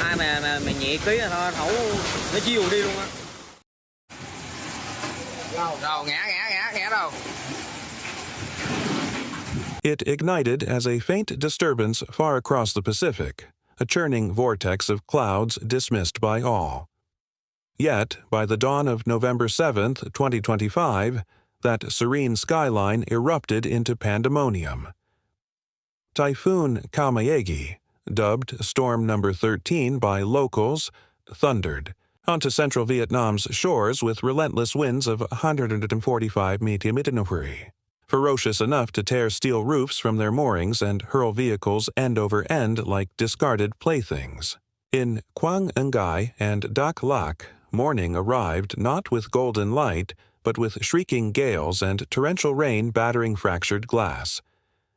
ai mà nhẹ ký là thôi thấu nó chiêu đi luôn á. Rồi ngã đâu. It ignited as a faint disturbance far across the Pacific, a churning vortex of clouds dismissed by all. Yet, by the dawn of November 7th, 2025, that serene skyline erupted into pandemonium. Typhoon Kalmaegi, dubbed Storm Number 13 by locals, thundered onto central Vietnam's shores with relentless winds of 145 mph, ferocious enough to tear steel roofs from their moorings and hurl vehicles end over end like discarded playthings. In Quang Ngai and Dak Lak, morning arrived not with golden light, but with shrieking gales and torrential rain battering fractured glass.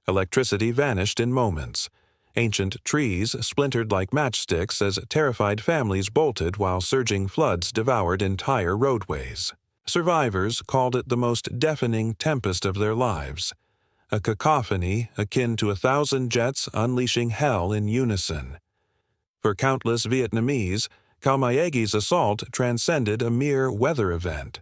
Electricity vanished in moments. Ancient trees splintered like matchsticks as terrified families bolted while surging floods devoured entire roadways. Survivors called it the most deafening tempest of their lives, a cacophony akin to 1,000 jets unleashing hell in unison. For countless Vietnamese, Kalmaegi's assault transcended a mere weather event.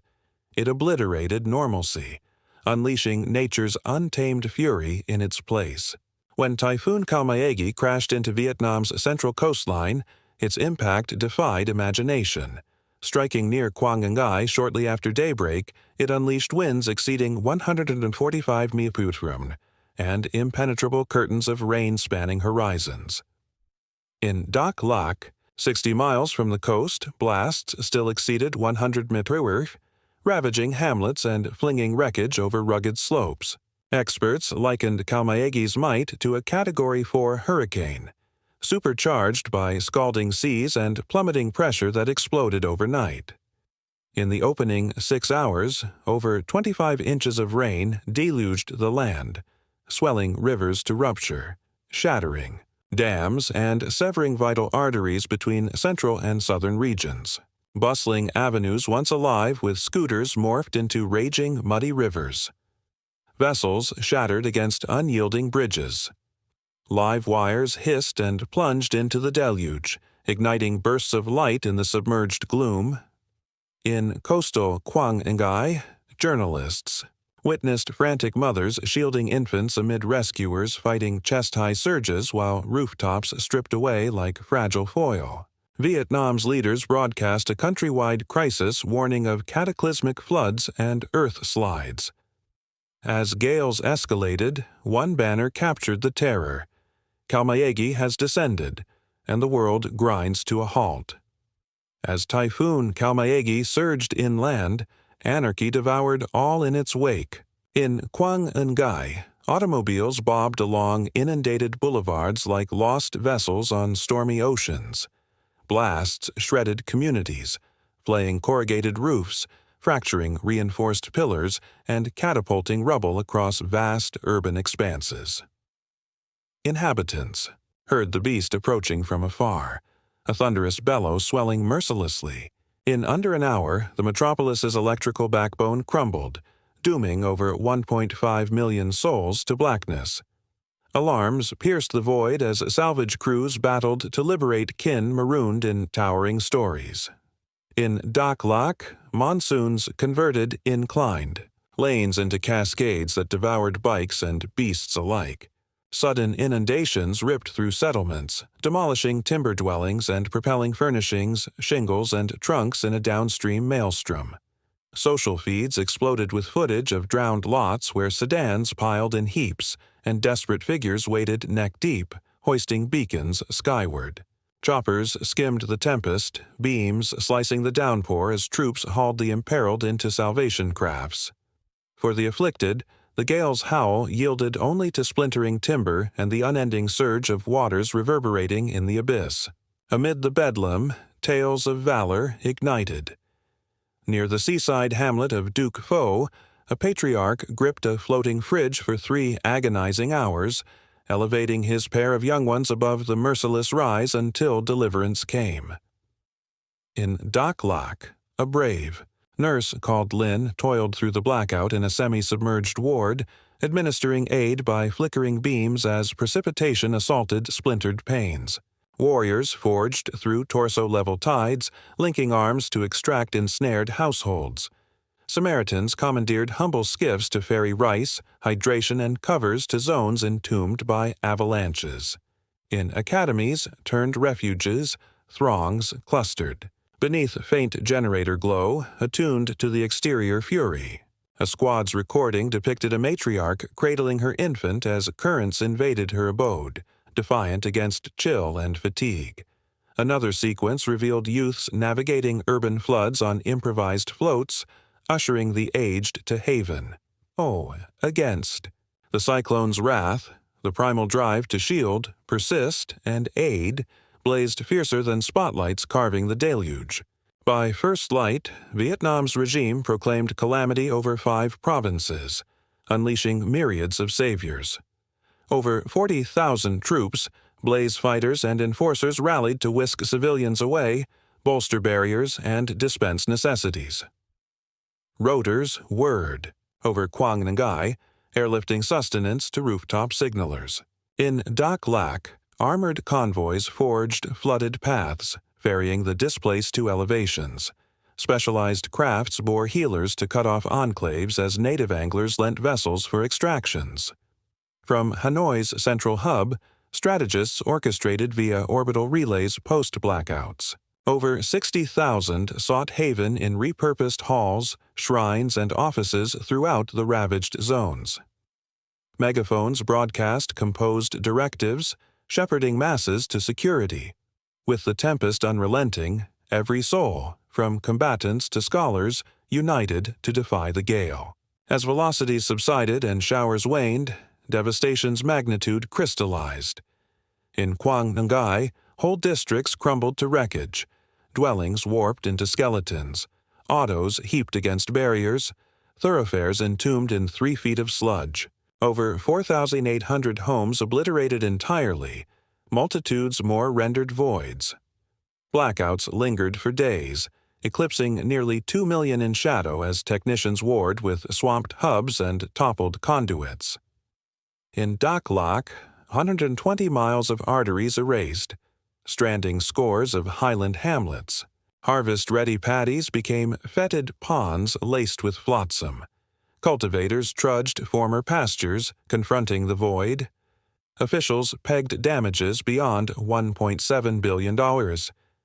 It obliterated normalcy, unleashing nature's untamed fury in its place. When Typhoon Kalmaegi crashed into Vietnam's central coastline, its impact defied imagination. Striking near Quang Ngai shortly after daybreak, it unleashed winds exceeding 145 mph and impenetrable curtains of rain spanning horizons. In Dak Lak, 60 miles from the coast, blasts still exceeded 100 mph, ravaging hamlets and flinging wreckage over rugged slopes. Experts likened Kalmaegi's might to a Category 4 hurricane, supercharged by scalding seas and plummeting pressure that exploded overnight. In the opening 6 hours, over 25 inches of rain deluged the land, swelling rivers to rupture, shattering dams and severing vital arteries between central and southern regions. Bustling avenues once alive with scooters morphed into raging, muddy rivers. Vessels shattered against unyielding bridges. Live wires hissed and plunged into the deluge, igniting bursts of light in the submerged gloom. In coastal Quang Ngai, journalists witnessed frantic mothers shielding infants amid rescuers fighting chest-high surges while rooftops stripped away like fragile foil. Vietnam's leaders broadcast a countrywide crisis warning of cataclysmic floods and earth slides. As gales escalated, one banner captured the terror. Kalmaegi has descended, and the world grinds to a halt. As Typhoon Kalmaegi surged inland, anarchy devoured all in its wake. In Quang Ngai, automobiles bobbed along inundated boulevards like lost vessels on stormy oceans. Blasts shredded communities, flaying corrugated roofs, fracturing reinforced pillars, and catapulting rubble across vast urban expanses. Inhabitants heard the beast approaching from afar, a thunderous bellow swelling mercilessly. In under an hour, the metropolis's electrical backbone crumbled, dooming over 1.5 million souls to blackness. Alarms pierced the void as salvage crews battled to liberate kin marooned in towering stories. In Dak Lak, monsoons converted inclined, lanes into cascades that devoured bikes and beasts alike. Sudden inundations ripped through settlements, demolishing timber dwellings and propelling furnishings, shingles, and trunks in a downstream maelstrom. Social feeds exploded with footage of drowned lots where sedans piled in heaps and desperate figures waded neck-deep, hoisting beacons skyward. Choppers skimmed the tempest, beams slicing the downpour as troops hauled the imperiled into salvation crafts. For the afflicted, the gale's howl yielded only to splintering timber and the unending surge of waters reverberating in the abyss. Amid the bedlam, tales of valor ignited. Near the seaside hamlet of Duc Pho, a patriarch gripped a floating fridge for 3 agonizing hours, elevating his pair of young ones above the merciless rise until deliverance came. In Dak Lak, a brave nurse called Lin toiled through the blackout in a semi-submerged ward, administering aid by flickering beams as precipitation assaulted splintered panes. Warriors forged through torso-level tides, linking arms to extract ensnared households. Samaritans commandeered humble skiffs to ferry rice, hydration, and covers to zones entombed by avalanches. In academies turned refuges, throngs clustered. Beneath faint generator glow, attuned to the exterior fury. A squad's recording depicted a matriarch cradling her infant as currents invaded her abode, defiant against chill and fatigue. Another sequence revealed youths navigating urban floods on improvised floats, ushering the aged to haven. Oh, against. The cyclone's wrath, the primal drive to shield, persist, and aid, blazed fiercer than spotlights carving the deluge. By first light, Vietnam's regime proclaimed calamity over 5 provinces, unleashing myriads of saviors. Over 40,000 troops, blaze fighters and enforcers rallied to whisk civilians away, bolster barriers, and dispense necessities. Rotors whirred over Quang Ngai, airlifting sustenance to rooftop signalers. In Dak Lak, armored convoys forged flooded paths, ferrying the displaced to elevations. Specialized crafts bore healers to cut off enclaves as native anglers lent vessels for extractions. From Hanoi's central hub, strategists orchestrated via orbital relays post-blackouts. Over 60,000 sought haven in repurposed halls, shrines, and offices throughout the ravaged zones. Megaphones broadcast composed directives, shepherding masses to security. With the tempest unrelenting, every soul, from combatants to scholars, united to defy the gale. As velocities subsided and showers waned, devastation's magnitude crystallized. In Quang Ngai, whole districts crumbled to wreckage, dwellings warped into skeletons, autos heaped against barriers, thoroughfares entombed in 3 feet of sludge. Over 4,800 homes obliterated entirely, multitudes more rendered voids. Blackouts lingered for days, eclipsing nearly 2 million in shadow as technicians warred with swamped hubs and toppled conduits. In Dak Lak, 120 miles of arteries erased, stranding scores of highland hamlets. Harvest-ready paddies became fetid ponds laced with flotsam. Cultivators trudged former pastures, confronting the void. Officials pegged damages beyond $1.7 billion.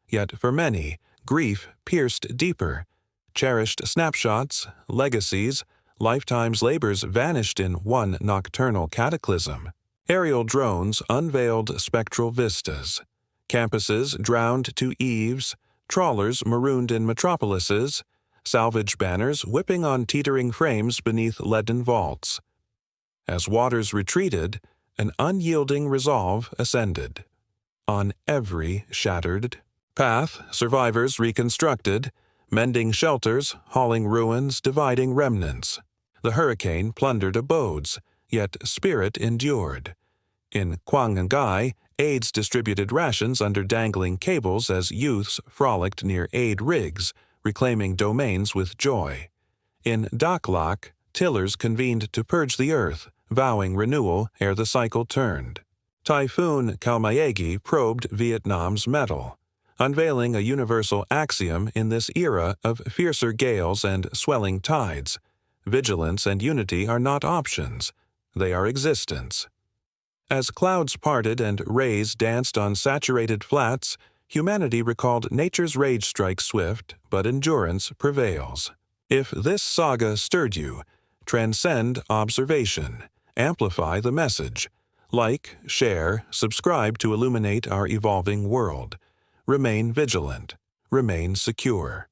Yet for many, grief pierced deeper. Cherished snapshots, legacies, lifetime's labors vanished in one nocturnal cataclysm. Aerial drones unveiled spectral vistas. Campuses drowned to eaves, trawlers marooned in metropolises, salvage banners whipping on teetering frames beneath leaden vaults. As waters retreated, an unyielding resolve ascended. On every shattered path, survivors reconstructed, mending shelters, hauling ruins, dividing remnants. The hurricane plundered abodes, yet spirit endured. In Quang Ngai, aides distributed rations under dangling cables as youths frolicked near aid rigs, reclaiming domains with joy. In Dak Lak, tillers convened to purge the earth, vowing renewal ere the cycle turned. Typhoon Kalmaegi probed Vietnam's mettle, unveiling a universal axiom in this era of fiercer gales and swelling tides. Vigilance and unity are not options, they are existence. As clouds parted and rays danced on saturated flats, humanity recalled nature's rage strikes swift, but endurance prevails. If this saga stirred you, transcend observation, amplify the message. Like, share, subscribe to illuminate our evolving world. Remain vigilant, remain secure.